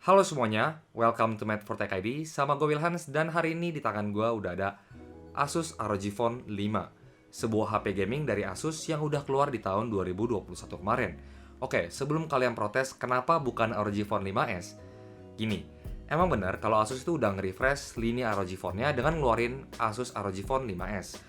Halo semuanya, welcome to Math for Tech ID. Sama gue Wilhans, dan hari ini di tangan gue udah ada Asus ROG Phone 5, sebuah HP gaming dari Asus yang udah keluar di tahun 2021 kemarin. Oke, sebelum kalian protes kenapa bukan ROG Phone 5S, gini, emang bener kalau Asus itu udah nge-refresh lini ROG Phone-nya dengan ngeluarin Asus ROG Phone 5S.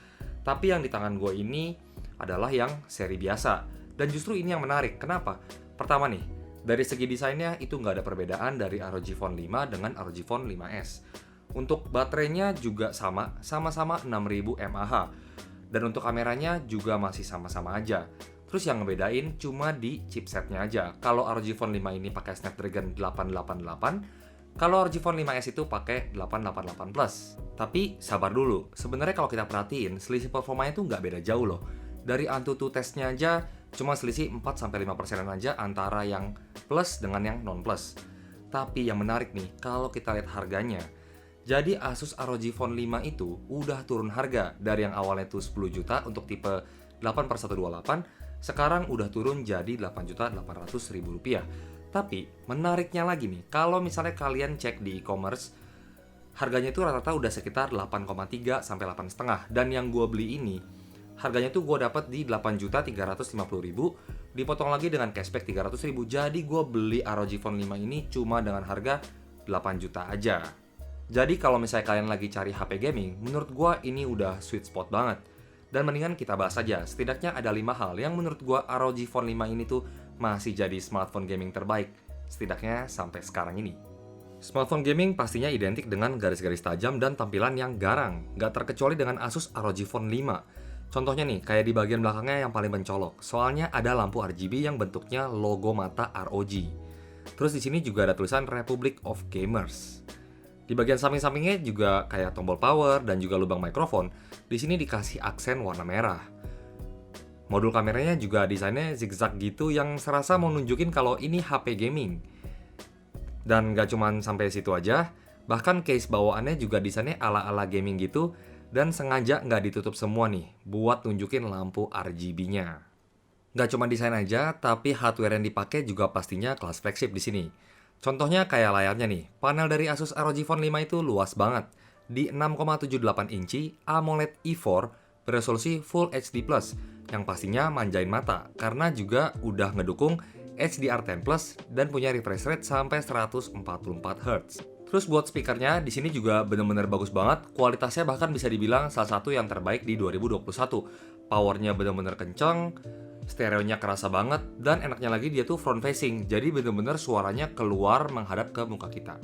Tapi yang di tangan gue ini adalah yang seri biasa, dan justru ini yang menarik. Kenapa? Pertama nih, dari segi desainnya itu nggak ada perbedaan dari ROG Phone 5 dengan ROG Phone 5S. Untuk baterainya juga sama-sama 6000 mAh. Dan untuk kameranya juga masih sama-sama aja. Terus yang ngebedain cuma di chipsetnya aja. Kalau ROG Phone 5 ini pakai Snapdragon 888, kalau ROG Phone 5S itu pakai 888 Plus. Tapi sabar dulu, sebenarnya kalau kita perhatiin, selisih performanya tuh nggak beda jauh loh. Dari Antutu tesnya aja cuma selisih 4-5% aja antara yang plus dengan yang non plus. Tapi yang menarik nih, kalau kita lihat harganya. Jadi Asus ROG Phone 5 itu udah turun harga dari yang awalnya tuh 10 juta untuk tipe 8/128, sekarang udah turun jadi 8.800.000 rupiah. Tapi menariknya lagi nih, kalau misalnya kalian cek di e-commerce, harganya itu rata-rata udah sekitar 8,3 sampai 8,5, dan yang gue beli ini harganya tuh gue dapat di 8.350.000, dipotong lagi dengan cashback 300.000. Jadi gue beli ROG Phone 5 ini cuma dengan harga 8 juta aja. Jadi kalau misalnya kalian lagi cari HP gaming, menurut gue ini udah sweet spot banget. Dan mendingan kita bahas aja, setidaknya ada 5 hal yang menurut gue ROG Phone 5 ini tuh masih jadi smartphone gaming terbaik, setidaknya sampai sekarang ini. Smartphone gaming pastinya identik dengan garis-garis tajam dan tampilan yang garang, gak terkecuali dengan Asus ROG Phone 5. Contohnya nih, kayak di bagian belakangnya yang paling mencolok, soalnya ada lampu RGB yang bentuknya logo mata ROG. Terus di sini juga ada tulisan Republic of Gamers. Di bagian samping-sampingnya juga kayak tombol power dan juga lubang mikrofon. Di sini dikasih aksen warna merah. Modul kameranya juga desainnya zigzag gitu yang serasa mau nunjukin kalau ini HP gaming. Dan gak cuman sampai situ aja, bahkan case bawaannya juga desainnya ala-ala gaming gitu, dan sengaja nggak ditutup semua nih, buat nunjukin lampu RGB-nya. Nggak cuma desain aja, tapi hardware yang dipakai juga pastinya kelas flagship di sini. Contohnya kayak layarnya nih, panel dari Asus ROG Phone 5 itu luas banget. Di 6,78 inci AMOLED E4 beresolusi Full HD+, yang pastinya manjain mata, karena juga udah ngedukung HDR10+, dan punya refresh rate sampai 144 Hz. Terus buat speakernya, di sini juga bener-bener bagus banget. Kualitasnya bahkan bisa dibilang salah satu yang terbaik di 2021. Powernya bener-bener kenceng, stereonya kerasa banget, dan enaknya lagi dia tuh front facing. Jadi bener-bener suaranya keluar menghadap ke muka kita.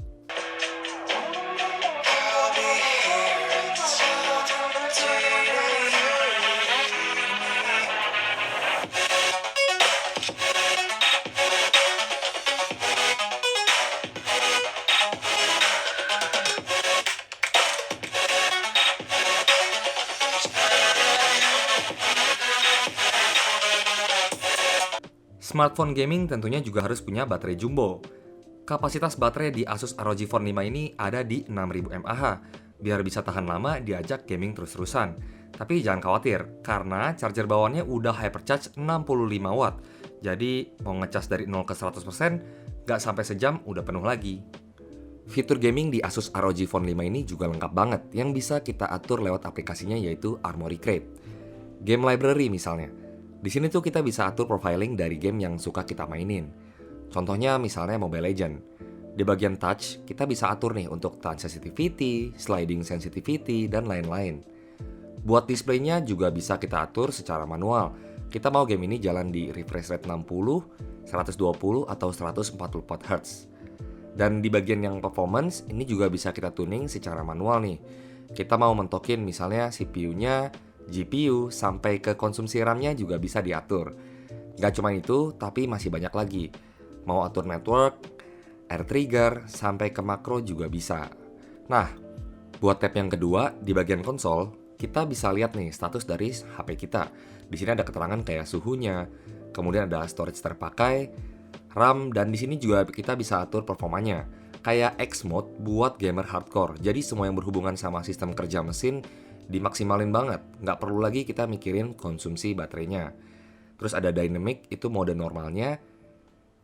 Smartphone gaming tentunya juga harus punya baterai jumbo. Kapasitas baterai di Asus ROG Phone 5 ini ada di 6000 mAh, biar bisa tahan lama diajak gaming terus-terusan. Tapi jangan khawatir, karena charger bawaannya udah hypercharge 65 watt. Jadi mau ngecas dari 0 ke 100%, gak sampai sejam udah penuh lagi. Fitur gaming di Asus ROG Phone 5 ini juga lengkap banget, yang bisa kita atur lewat aplikasinya yaitu Armoury Crate. Game library misalnya. Di sini tuh kita bisa atur profiling dari game yang suka kita mainin. Contohnya misalnya Mobile Legends. Di bagian touch, kita bisa atur nih untuk touch sensitivity, sliding sensitivity, dan lain-lain. Buat displaynya juga bisa kita atur secara manual. Kita mau game ini jalan di refresh rate 60, 120, atau 144 Hz. Dan di bagian yang performance, ini juga bisa kita tuning secara manual nih. Kita mau mentokin misalnya CPU-nya, GPU, sampai ke konsumsi RAM-nya juga bisa diatur. Gak cuma itu, tapi masih banyak lagi. Mau atur network, air trigger, sampai ke makro juga bisa. Nah, buat tab yang kedua, di bagian konsol, kita bisa lihat nih status dari HP kita. Di sini ada keterangan kayak suhunya, kemudian ada storage terpakai, RAM, dan di sini juga kita bisa atur performanya. Kayak X mode buat gamer hardcore. Jadi semua yang berhubungan sama sistem kerja mesin dimaksimalin banget, nggak perlu lagi kita mikirin konsumsi baterainya. Terus ada dynamic, itu mode normalnya,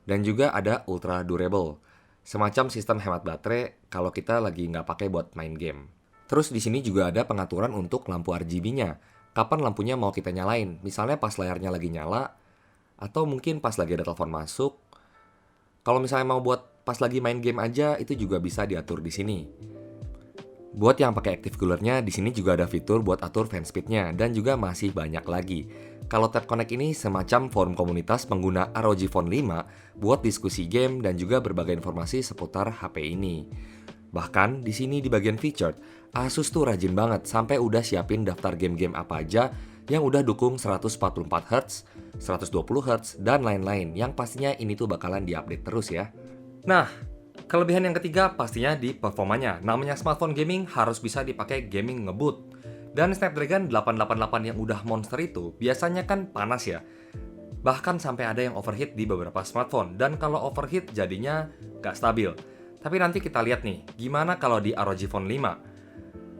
dan juga ada ultra durable. semacam sistem hemat baterai kalau kita lagi nggak pakai buat main game. Terus di sini juga ada pengaturan untuk lampu RGB-nya. Kapan lampunya mau kita nyalain? Misalnya pas layarnya lagi nyala, atau mungkin pas lagi ada telepon masuk. Kalau misalnya mau buat pas lagi main game aja, itu juga bisa diatur di sini. Buat yang pakai active cooler-nya, di sini juga ada fitur buat atur fan speed-nya dan juga masih banyak lagi. Kalau Tab Connect ini semacam forum komunitas pengguna ROG Phone 5 buat diskusi game dan juga berbagai informasi seputar HP ini. Bahkan di sini di bagian featured, Asus tuh rajin banget sampai udah siapin daftar game-game apa aja yang udah dukung 144Hz, 120Hz, dan lain-lain yang pastinya ini tuh bakalan diupdate terus ya. Nah, kelebihan yang ketiga pastinya di performanya. Namanya smartphone gaming harus bisa dipakai gaming ngebut. Dan Snapdragon 888 yang udah monster itu biasanya kan panas ya. Bahkan sampai ada yang overheat di beberapa smartphone. Dan kalau overheat jadinya gak stabil. Tapi nanti kita lihat nih, gimana kalau di ROG Phone 5.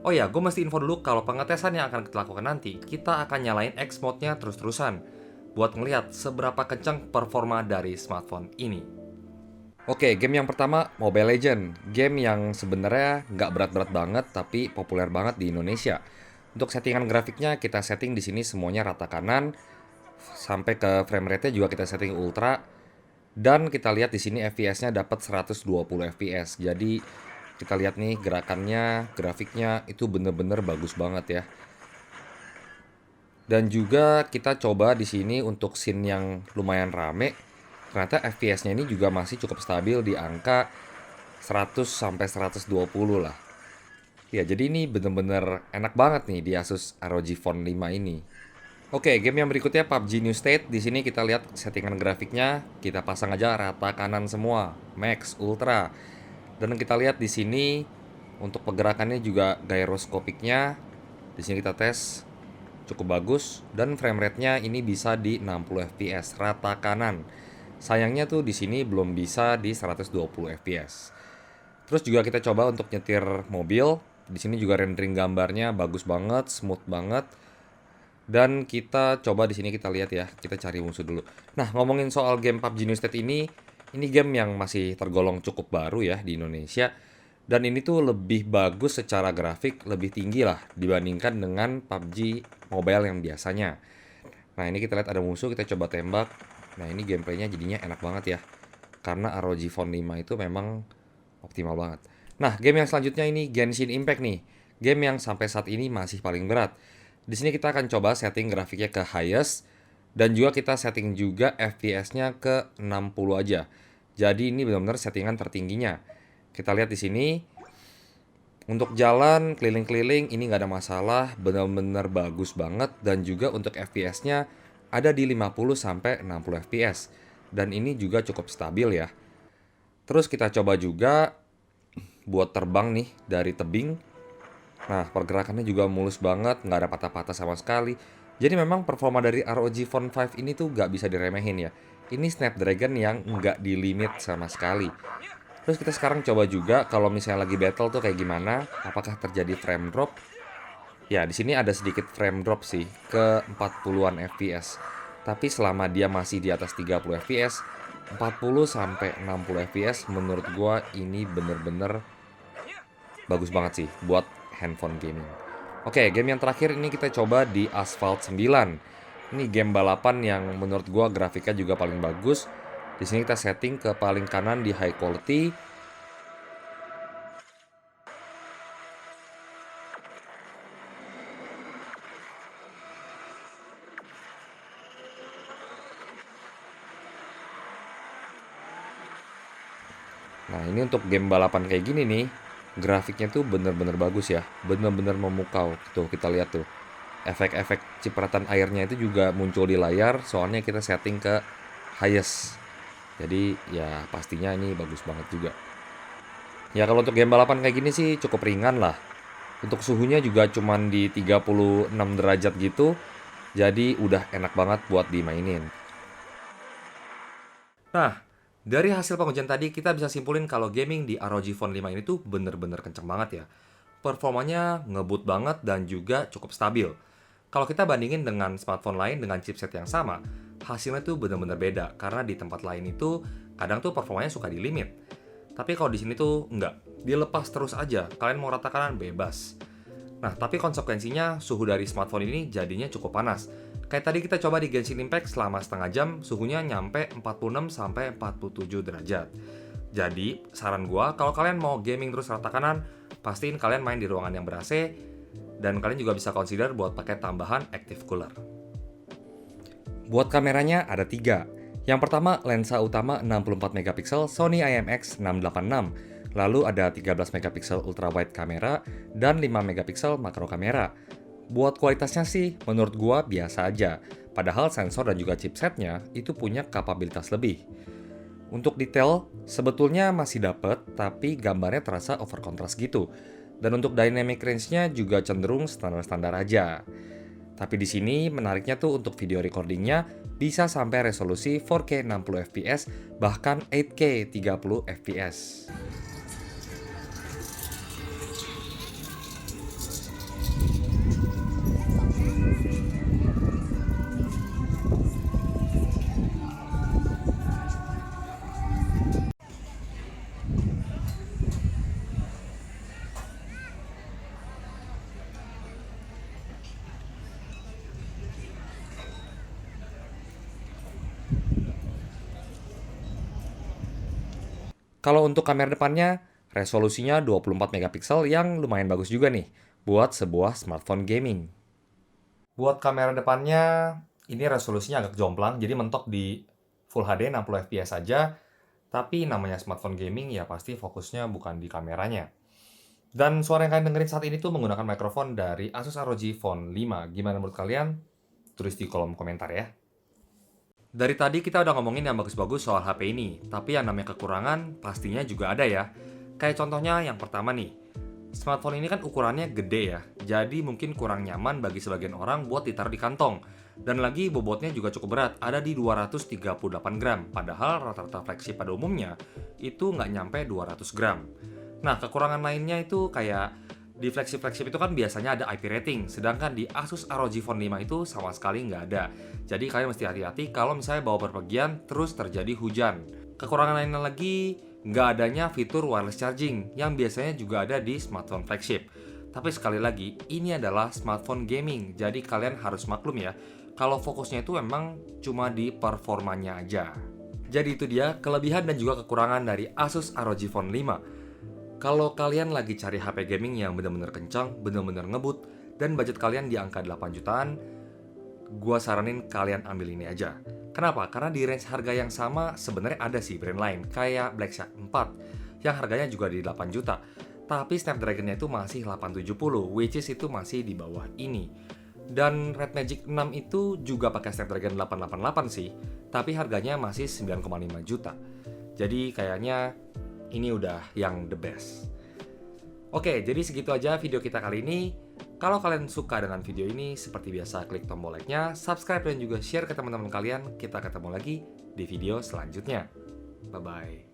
Oh ya, gue mesti info dulu kalau pengetesan yang akan kita lakukan nanti, kita akan nyalain X mode-nya terus-terusan. Buat ngelihat seberapa kencang performa dari smartphone ini. Oke, game yang pertama Mobile Legends. Game yang sebenarnya nggak berat-berat banget tapi populer banget di Indonesia. Untuk settingan grafiknya kita setting di sini semuanya rata kanan, sampai ke frame rate-nya juga kita setting ultra. Dan kita lihat di sini FPS-nya dapat 120 FPS. Jadi kita lihat nih gerakannya, grafiknya itu bener-bener bagus banget ya. Dan juga kita coba di sini untuk scene yang lumayan rame. Ternyata FPS-nya ini juga masih cukup stabil di angka 100 sampai 120 lah. Ya, jadi ini bener-bener enak banget nih di Asus ROG Phone 5 ini. Oke, game yang berikutnya PUBG New State. Di sini kita lihat settingan grafiknya, kita pasang aja rata kanan semua, max, ultra. Dan kita lihat di sini untuk pergerakannya juga gyroscopicnya. Di sini kita tes cukup bagus dan frame rate-nya ini bisa di 60 fps rata kanan. Sayangnya tuh di sini belum bisa di 120 fps. Terus juga kita coba untuk nyetir mobil. Di sini juga rendering gambarnya bagus banget, smooth banget. Dan kita coba di sini kita lihat ya, kita cari musuh dulu. Nah, ngomongin soal game PUBG New State ini game yang masih tergolong cukup baru ya di Indonesia. Dan ini tuh lebih bagus secara grafik, lebih tinggi lah dibandingkan dengan PUBG Mobile yang biasanya. Nah, ini kita lihat ada musuh, kita coba tembak. Nah, ini gameplaynya jadinya enak banget ya. Karena ROG Phone 5 itu memang optimal banget. Nah, game yang selanjutnya ini Genshin Impact nih. Game yang sampai saat ini masih paling berat. Di sini kita akan coba setting grafiknya ke highest dan juga kita setting juga FPS-nya ke 60 aja. Jadi ini benar-benar settingan tertingginya. Kita lihat di sini untuk jalan keliling-keliling ini nggak ada masalah, benar-benar bagus banget dan juga untuk FPS-nya ada di 50 sampai 60 FPS dan ini juga cukup stabil ya. Terus kita coba juga buat terbang nih dari tebing. Nah, pergerakannya juga mulus banget, nggak ada patah-patah sama sekali. Jadi memang performa dari ROG Phone 5 ini tuh nggak bisa diremehin ya. Ini Snapdragon yang nggak di limit sama sekali. Terus kita sekarang coba juga kalau misalnya lagi battle tuh kayak gimana, apakah terjadi frame drop? Ya, di sini ada sedikit frame drop sih ke 40-an FPS. Tapi selama dia masih di atas 30 FPS, 40 sampai 60 FPS menurut gua ini bener-bener bagus banget sih buat handphone gaming. Oke, game yang terakhir ini kita coba di Asphalt 9. Ini game balapan yang menurut gua grafiknya juga paling bagus. Di sini kita setting ke paling kanan di high quality. Nah, ini untuk game balapan kayak gini nih, grafiknya tuh bener-bener bagus ya, bener-bener memukau. Tuh, kita lihat tuh. Efek-efek cipratan airnya itu juga muncul di layar, soalnya kita setting ke highest. Jadi, ya pastinya ini bagus banget juga. Ya, kalau untuk game balapan kayak gini sih cukup ringan lah. Untuk suhunya juga cuman di 36 derajat gitu, jadi udah enak banget buat dimainin. Nah, dari hasil pengujian tadi kita bisa simpulin kalau gaming di ROG Phone 5 ini tuh bener-bener kenceng banget ya. Performanya ngebut banget dan juga cukup stabil. Kalau kita bandingin dengan smartphone lain dengan chipset yang sama, hasilnya tuh bener-bener beda karena di tempat lain itu kadang tuh performanya suka di limit. Tapi kalau di sini tuh enggak, dilepas terus aja, kalian mau rata kanan bebas. Nah, tapi konsekuensinya suhu dari smartphone ini jadinya cukup panas. Kayak tadi kita coba di Genshin Impact selama setengah jam, suhunya nyampe 46-47 derajat. Jadi, saran gua, kalau kalian mau gaming terus rata kanan, pastiin kalian main di ruangan yang ber-AC, dan kalian juga bisa consider buat pakai tambahan active cooler. Buat kameranya ada 3. Yang pertama, lensa utama 64 megapiksel Sony IMX686. Lalu ada 13 megapiksel ultrawide kamera dan 5 megapiksel makro kamera. Buat kualitasnya sih, menurut gua biasa aja. Padahal sensor dan juga chipsetnya itu punya kapabilitas lebih. Untuk detail, sebetulnya masih dapet, tapi gambarnya terasa over contrast gitu. Dan untuk dynamic range-nya juga cenderung standar-standar aja. Tapi di sini menariknya tuh untuk video recordingnya bisa sampai resolusi 4K 60 fps bahkan 8K 30 fps. Kalau untuk kamera depannya, resolusinya 24 megapiksel yang lumayan bagus juga nih buat sebuah smartphone gaming. Buat kamera depannya, ini resolusinya agak jomplang, jadi mentok di Full HD 60 fps aja, tapi namanya smartphone gaming ya pasti fokusnya bukan di kameranya. Dan suara yang kalian dengerin saat ini tuh menggunakan mikrofon dari Asus ROG Phone 5. Gimana menurut kalian? Tulis di kolom komentar ya. Dari tadi kita udah ngomongin yang bagus-bagus soal HP ini, tapi yang namanya kekurangan pastinya juga ada ya. Kayak contohnya yang pertama nih, smartphone ini kan ukurannya gede ya, jadi mungkin kurang nyaman bagi sebagian orang buat ditaruh di kantong. Dan lagi bobotnya juga cukup berat, ada di 238 gram, padahal rata-rata flagship pada umumnya itu nggak nyampe 200 gram. Nah, kekurangan lainnya itu kayak di flagship-flagship itu kan biasanya ada IP rating, sedangkan di Asus ROG Phone 5 itu sama sekali nggak ada. Jadi kalian mesti hati-hati kalau misalnya bawa berpergian terus terjadi hujan. Kekurangan lainnya lagi, nggak adanya fitur wireless charging yang biasanya juga ada di smartphone flagship. Tapi sekali lagi, ini adalah smartphone gaming, jadi kalian harus maklum ya, kalau fokusnya itu memang cuma di performanya aja. Jadi itu dia kelebihan dan juga kekurangan dari Asus ROG Phone 5. Kalau kalian lagi cari HP gaming yang bener-bener kencang, bener-bener ngebut, dan budget kalian di angka 8 jutaan, gua saranin kalian ambil ini aja. Kenapa? Karena di range harga yang sama sebenarnya ada sih brand lain, kayak Blackshark 4, yang harganya juga di 8 juta. Tapi Snapdragon-nya itu masih 870, which is itu masih di bawah ini. Dan Red Magic 6 itu juga pakai Snapdragon 888 sih, tapi harganya masih 9,5 juta. Jadi kayaknya ini udah yang the best. Oke, jadi segitu aja video kita kali ini. Kalau kalian suka dengan video ini, seperti biasa klik tombol like-nya, subscribe dan juga share ke teman-teman kalian. Kita ketemu lagi di video selanjutnya. Bye-bye.